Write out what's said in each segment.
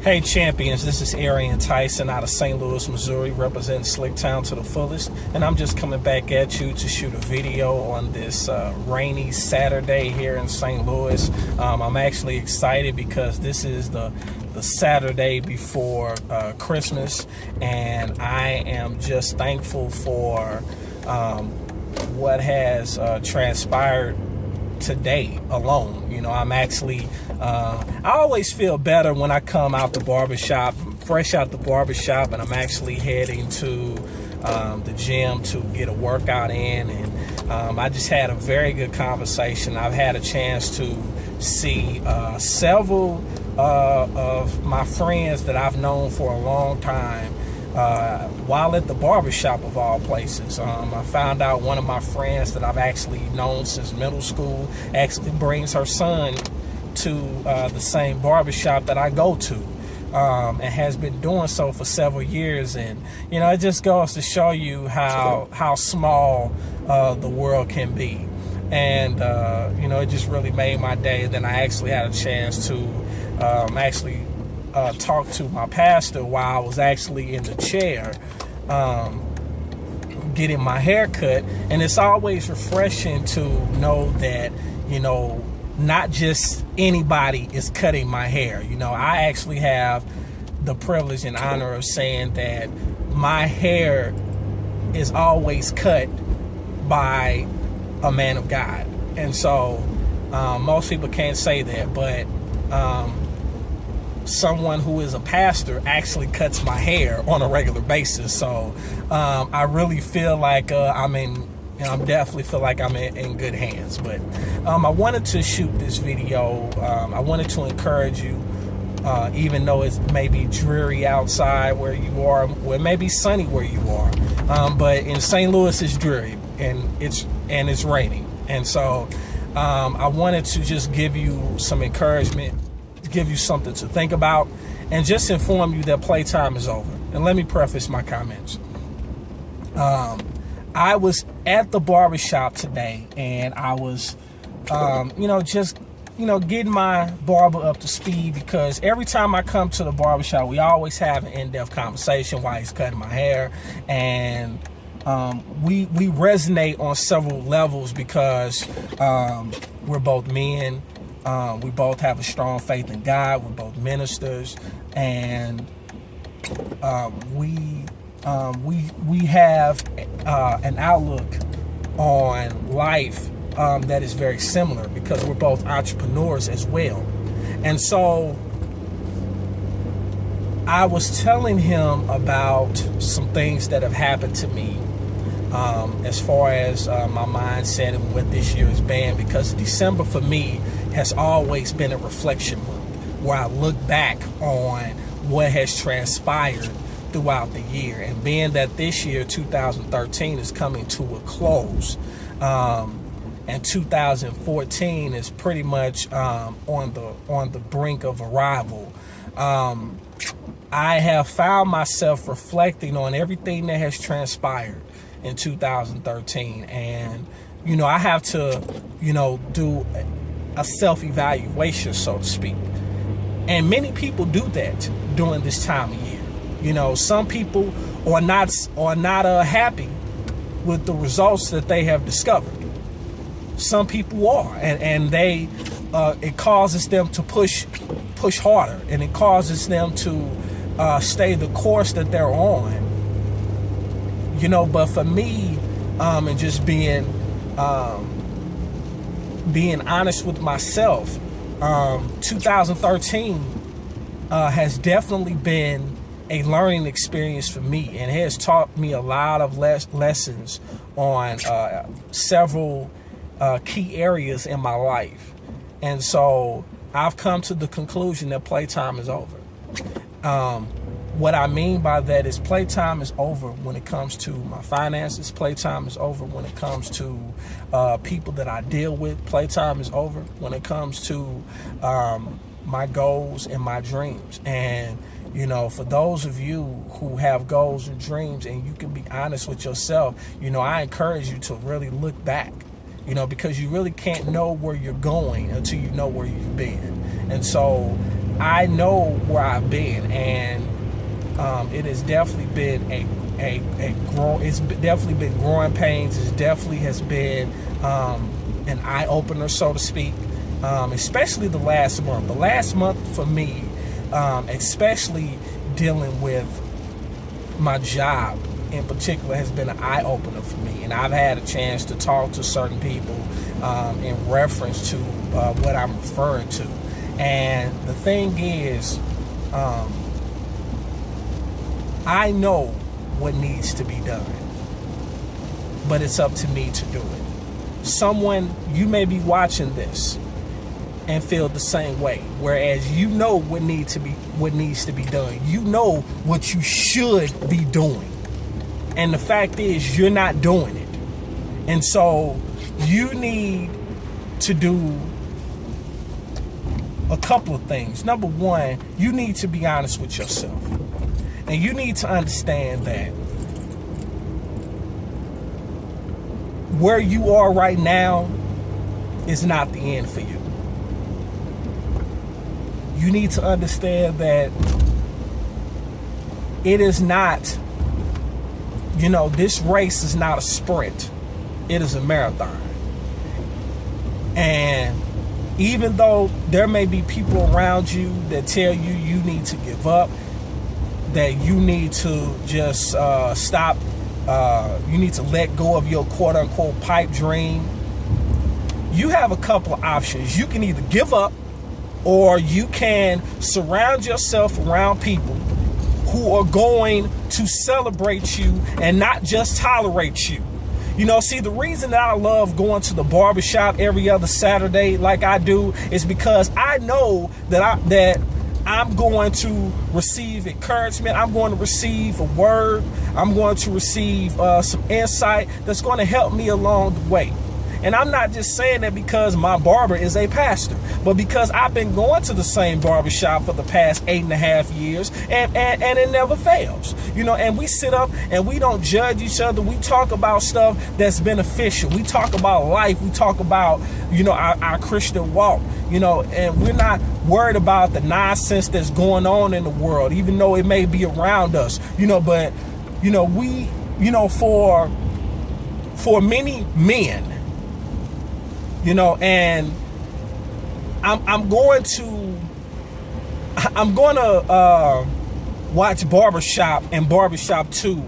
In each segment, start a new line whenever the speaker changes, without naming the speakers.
Hey champions, this is Arian Tyson out of St. Louis, Missouri, representing Slick Town to the fullest, and I'm just coming back at you to shoot a video on this rainy Saturday here in St. Louis. I'm actually excited because this is the Saturday before Christmas, and I am just thankful for what has transpired today alone. You know, I'm actually I always feel better when I come out the barbershop, fresh out the barbershop, and I'm actually heading to the gym to get a workout in. And I just had a very good conversation. I've had a chance to see several of my friends that I've known for a long time while at the barbershop of all places. I found out one of my friends that I've actually known since middle school actually brings her son to the same barbershop that I go to, and has been doing so for several years. And you know, it just goes to show you how small the world can be. And you know, it just really made my day. Then I actually had a chance to talk to my pastor while I was actually in the chair getting my hair cut. And it's always refreshing to know that, you know, not just anybody is cutting my hair. You know, I actually have the privilege and honor of saying that my hair is always cut by a man of God. And so most people can't say that, but someone who is a pastor actually cuts my hair on a regular basis. So I really feel like I definitely feel like I'm in good hands. But I wanted to shoot this video. I wanted to encourage you, even though it may be dreary outside where you are, well, it may be sunny where you are, but in St. Louis it's dreary and it's raining. And so I wanted to just give you some encouragement, give you something to think about, and just inform you that playtime is over. And let me preface my comments. I was at the barbershop today, and I was, getting my barber up to speed, because every time I come to the barbershop, we always have an in-depth conversation while he's cutting my hair. And we resonate on several levels because we're both men. We both have a strong faith in God. We're both ministers, and we have an outlook on life that is very similar, because we're both entrepreneurs as well. And so I was telling him about some things that have happened to me as far as my mindset and what this year has been, because December for me has always been a reflection month where I look back on what has transpired throughout the year. And being that this year, 2013, is coming to a close, and 2014 is pretty much on the brink of arrival, I have found myself reflecting on everything that has transpired in 2013. And you know, I have to, you know, do a self-evaluation, so to speak. And many people do that during this time of year. You know, some people are not happy with the results that they have discovered. Some people are, and they it causes them to push harder, and it causes them to stay the course that they're on. You know, but for me, and just being honest with myself, 2013 has definitely been a learning experience for me, and has taught me a lot of lessons on several key areas in my life. And so I've come to the conclusion that playtime is over. What I mean by that is playtime is over when it comes to my finances. Playtime is over when it comes to people that I deal with. Playtime is over when it comes to my goals and my dreams. And you know, for those of you who have goals and dreams and you can be honest with yourself, you know, I encourage you to really look back, you know, because you really can't know where you're going until you know where you've been. And so I know where I've been, and it has definitely been it's definitely been growing pains. It definitely has been an eye opener, so to speak. Especially the last month. The last month for me, especially dealing with my job in particular, has been an eye opener for me. And I've had a chance to talk to certain people in reference to what I'm referring to. And the thing is, I know what needs to be done, but it's up to me to do it. Someone, you may be watching this and feel the same way, whereas you know what needs to be done. You know what you should be doing, and the fact is you're not doing it. And so you need to do a couple of things. Number one, you need to be honest with yourself, and you need to understand that where you are right now is not the end for you. You need to understand that it is not, this race is not a sprint. It is a marathon. And even though there may be people around you that tell you you need to give up, that you need to just stop, you need to let go of your quote-unquote pipe dream, you have a couple of options. You can either give up, or you can surround yourself around people who are going to celebrate you and not just tolerate you. See, the reason that I love going to the barbershop every other Saturday like I do is because I know that I'm going to receive encouragement. I'm going to receive a word. I'm going to receive some insight that's going to help me along the way. And I'm not just saying that because my barber is a pastor, but because I've been going to the same barbershop for the past 8.5 years, and it never fails. And we sit up and we don't judge each other. We talk about stuff that's beneficial. We talk about life. We talk about, our Christian walk, and we're not worried about the nonsense that's going on in the world, even though it may be around us, but, we, for many men, and I'm going to watch Barbershop and Barbershop 2 in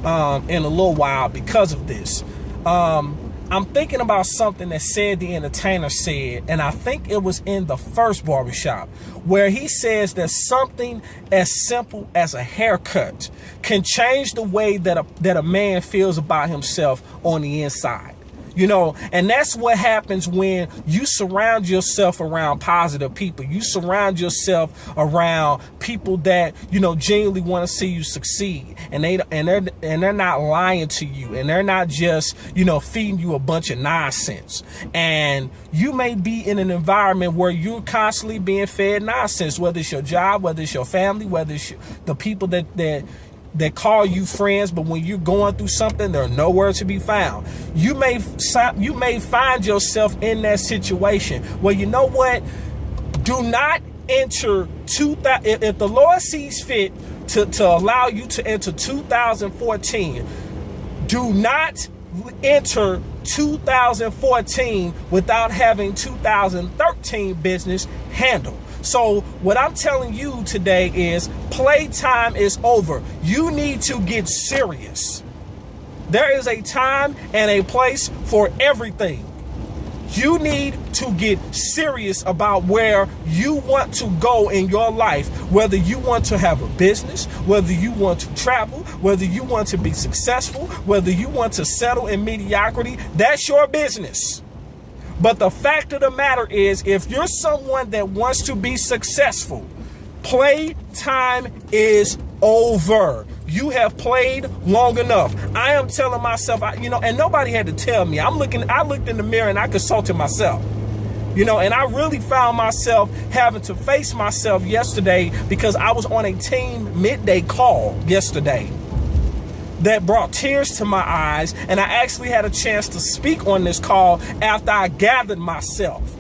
a little while because of this. I'm thinking about something that Said the Entertainer said, and I think it was in the first Barbershop, where he says that something as simple as a haircut can change the way that a man feels about himself on the inside. And that's what happens when you surround yourself around positive people. You surround yourself around people that, genuinely want to see you succeed. And they're not lying to you. And they're not just, feeding you a bunch of nonsense. And you may be in an environment where you're constantly being fed nonsense, whether it's your job, whether it's your family, whether it's the people that call you friends, but when you're going through something, they're nowhere to be found. You may find yourself in that situation. Well, you know what? Do not enter if the Lord sees fit to allow you to enter 2014, do not enter 2014 without having 2013 business handled. So what I'm telling you today is playtime is over. You need to get serious. There is a time and a place for everything. You need to get serious about where you want to go in your life, whether you want to have a business, whether you want to travel, whether you want to be successful, whether you want to settle in mediocrity. That's your business. But the fact of the matter is, if you're someone that wants to be successful, playtime is over. You have played long enough. I am telling myself, and nobody had to tell me. I looked in the mirror and I consulted myself. And I really found myself having to face myself yesterday because I was on a team midday call yesterday that brought tears to my eyes, and I actually had a chance to speak on this call after I gathered myself.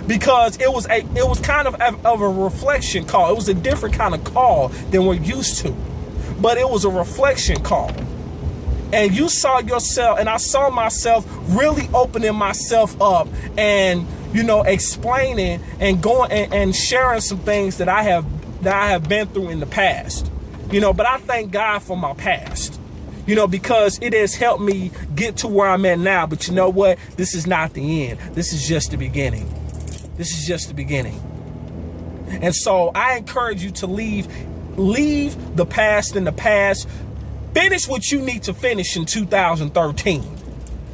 because it was kind of a reflection call. It was a different kind of call than we're used to, but it was a reflection call. And you saw yourself, and I saw myself really opening myself up and, you know, explaining and going and sharing some things that I have been through in the past, you know. But I thank God for my past, you know, because it has helped me get to where I'm at now. But you know what? This is not the end. This is just the beginning. This is just the beginning. And so I encourage you to leave the past in the past. Finish what you need to finish in 2013.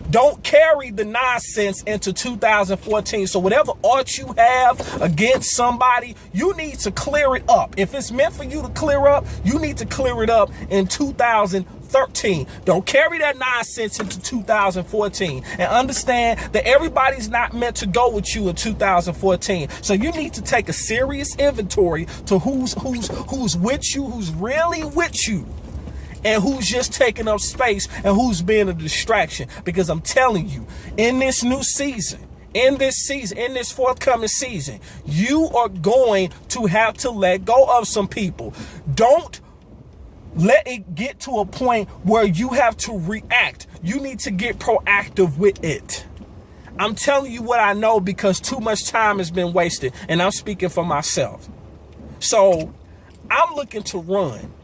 Don't carry the nonsense into 2014. So whatever art you have against somebody, you need to clear it up. If it's meant for you to clear up, you need to clear it up in 2013. Don't carry that nonsense into 2014. And understand that everybody's not meant to go with you in 2014. So you need to take a serious inventory to who's with you, who's really with you, and who's just taking up space and who's being a distraction. Because I'm telling you, in this new season, in this forthcoming season, you are going to have to let go of some people. Don't let it get to a point where you have to react. You need to get proactive with it. I'm telling you what I know, because too much time has been wasted, and I'm speaking for myself. So I'm looking to run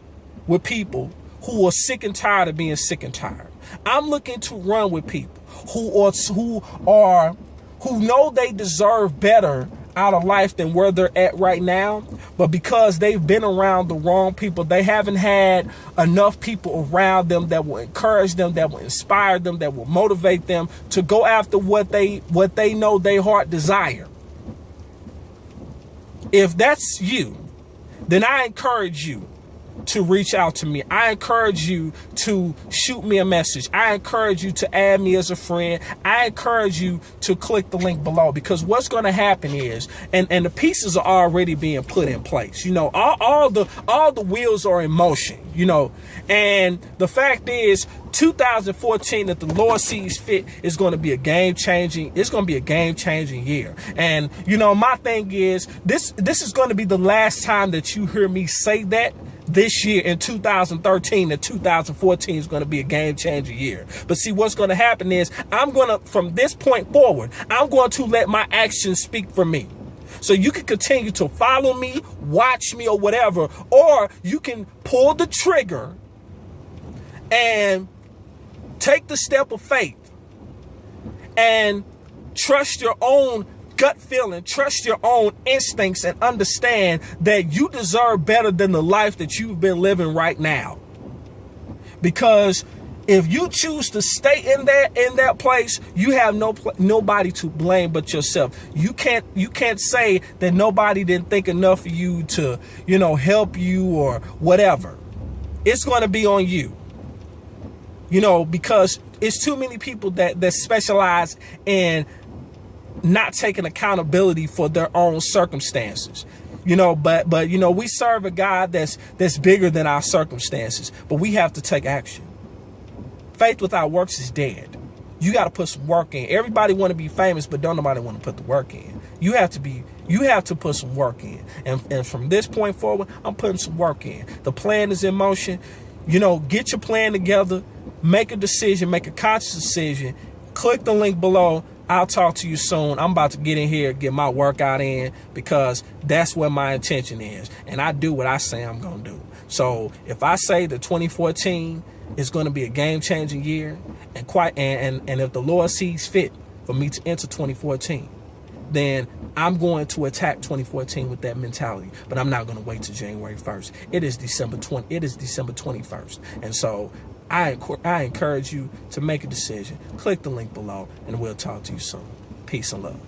with people who are sick and tired of being sick and tired. I'm looking to run with people who know they deserve better out of life than where they're at right now, but because they've been around the wrong people, they haven't had enough people around them that will encourage them, that will inspire them, that will motivate them to go after what they know their heart desire. If that's you, then I encourage you to reach out to me. I encourage you to shoot me a message. I encourage you to add me as a friend. I encourage you to click the link below, because what's going to happen is, and the pieces are already being put in place. You know, all the wheels are in motion, you know, and the fact is 2014, if the Lord sees fit, is going to be a game-changing. It's going to be a game-changing year. And, you know, my thing is, this is going to be the last time that you hear me say that. This year in 2013 and 2014 is going to be a game-changing year. But see, what's going to happen is, from this point forward, I'm going to let my actions speak for me. So you can continue to follow me, watch me, or whatever, or you can pull the trigger and take the step of faith and trust your own gut feeling, trust your own instincts, and understand that you deserve better than the life that you've been living right now. Because if you choose to stay in that place, you have nobody to blame but yourself. You can't say that nobody didn't think enough of you to, you know, help you or whatever. It's going to be on you. You know, because it's too many people that specialize in not taking accountability for their own circumstances, you know, but you know, we serve a God that's bigger than our circumstances, but we have to take action. Faith without works is dead. You got to put some work in. Everybody want to be famous, but don't nobody want to put the work in. You have to put some work in. And from this point forward, I'm putting some work in. The plan is in motion. You know, get your plan together, make a decision, make a conscious decision, click the link below. I'll talk to you soon. I'm about to get in here, get my workout in, because that's where my intention is. And I do what I say I'm going to do. So if I say that 2014 is going to be a game-changing year, and if the Lord sees fit for me to enter 2014, then I'm going to attack 2014 with that mentality. But I'm not going to wait till January 1st. It is December 21st. And so I encourage you to make a decision. Click the link below, and we'll talk to you soon. Peace and love.